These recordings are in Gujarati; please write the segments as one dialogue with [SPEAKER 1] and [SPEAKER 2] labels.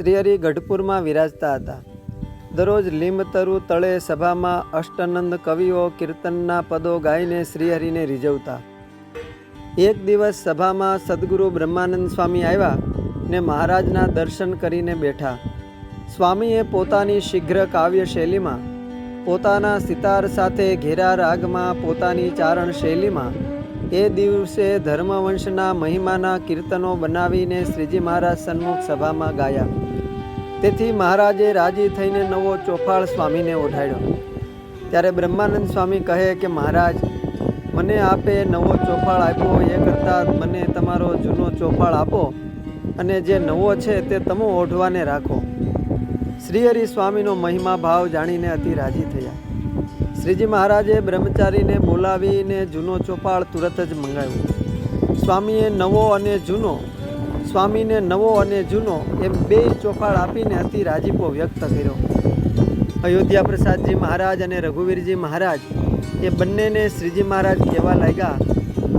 [SPEAKER 1] શ્રીહરિ ગઢપુરમાં વિરાજતા હતા. દરરોજ લીંબતરુ તળે સભામાં અષ્ટાનંદ કવિઓ કીર્તનના પદો ગાઈને શ્રીહરિને રીઝવતા. એક દિવસ સભામાં સદગુરુ બ્રહ્માનંદ સ્વામી આવ્યા ને મહારાજના દર્શન કરીને બેઠા. સ્વામીએ પોતાની શીઘ્ર કાવ્ય શૈલીમાં, પોતાના સિતાર સાથે ઘેરા રાગમાં, પોતાની ચારણ શૈલીમાં એ દિવસે ધર્મવંશના મહિમાના કીર્તનો બનાવીને શ્રીજી મહારાજ સન્મુખ સભામાં ગાયા. તેથી મહારાજે રાજી થઈને નવો ચોફાળ સ્વામીને ઓઢાડ્યો. ત્યારે બ્રહ્માનંદ સ્વામી કહે કે મહારાજ, મને આપે નવો ચોફાળ આપ્યો એ કરતાં મને તમારો જૂનો ચોફાળ આપો અને જે નવો છે તે તમે ઓઢવાને રાખો. શ્રીહરિ સ્વામીનો મહિમા ભાવ જાણીને અતિ રાજી થયા. શ્રીજી મહારાજે બ્રહ્મચારીને બોલાવીને જૂનો ચોપાળ તુરત જ મંગાવ્યો. સ્વામીને નવો અને જૂનો એમ બે ચોપાળ આપીને અતિ રાજીપો વ્યક્ત કર્યો. અયોધ્યા પ્રસાદજી મહારાજ અને રઘુવીરજી મહારાજ એ બંનેને શ્રીજી મહારાજ કહેવા લાગ્યા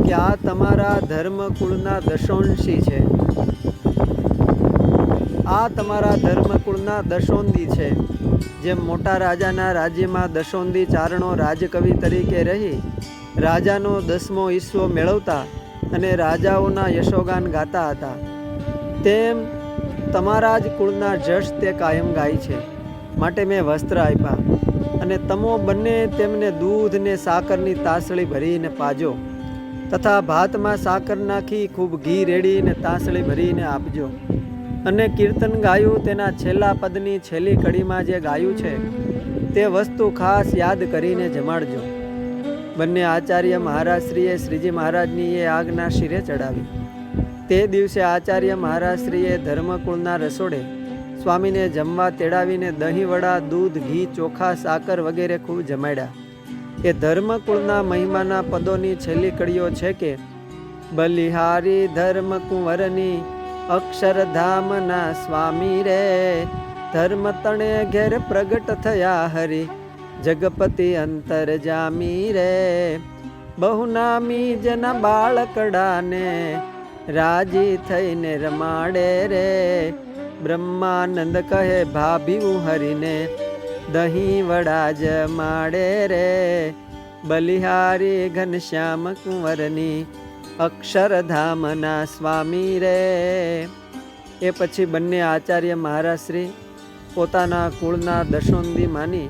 [SPEAKER 1] કે આ તમારા ધર્મકુળના દશોંશી છે, આ તમારા ધર્મકુળના દશોંદી છે. જેમ મોટા રાજાના રાજ્યમાં દશોંદી ચારણો રાજકવિ તરીકે રહી રાજાનો 10મો હિસ્સો મેળવતા અને રાજાઓના યશોગાન ગાતા હતા, તેમ તમારા જ કુળના જશ તે કાયમ ગાય છે. માટે મેં વસ્ત્ર આપ્યા અને તમો બંને તેમને દૂધ ને સાકરની તાસળી ભરીને પાજો તથા ભાતમાં સાકર નાખી ખૂબ ઘી રેડીને તાસળી ભરીને આપજો. અને કીર્તન ગાયું તેના છેલ્લા પદની છેલ્લી કડીમાં જે ગાયું છે તે વસ્તુ ખાસ યાદ કરીને જમાડજો. બંને આચાર્ય મહારાજશ્રીએ શ્રીજી મહારાજની એ આજ્ઞા શિરે ચડાવી. તે દિવસે આચાર્ય મહારાજશ્રીએ ધર્મકુળના રસોડે સ્વામીને જમવા તેડાવીને દહીં વડા, દૂધ, ઘી, ચોખા, સાકર વગેરે ખૂબ જમાડ્યા. એ ધર્મકુળના મહિમાના પદોની છેલ્લી કડીઓ છે કે બલિહારી ધર્મ કુંવરની અક્ષરધામના સ્વામી રે, ધર્મ તણે ઘેર પ્રગટ થયા હરિ જગપતિ અંતરજામી રે. બહુનામી જેના બાળકડાને રાજી થઈને રમાડે રે. બ્રહ્માનંદ કહે ભાભી હરીને દહીં વડા જમાડે રે. બલિહારી ઘનશ્યામ કુંવરની અક્ષરધામના સ્વામી રે. એ પછી બંને આચાર્ય મહારાજશ્રી પોતાના કુળના દશોંદી માની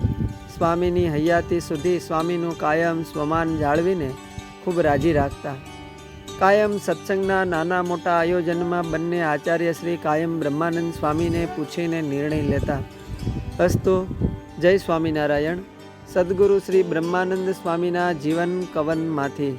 [SPEAKER 1] સ્વામીની હયાતી સુધી સ્વામીનું કાયમ સ્વમાન જાળવીને ખૂબ રાજી રાખતા. કાયમ સત્સંગના નાના મોટા આયોજનમાં બંને આચાર્યશ્રી કાયમ બ્રહ્માનંદ સ્વામીને પૂછીને નિર્ણય લેતા. અસ્તુ. જય સ્વામિનારાયણ. સદગુરુ શ્રી બ્રહ્માનંદ સ્વામીના જીવન કવનમાંથી.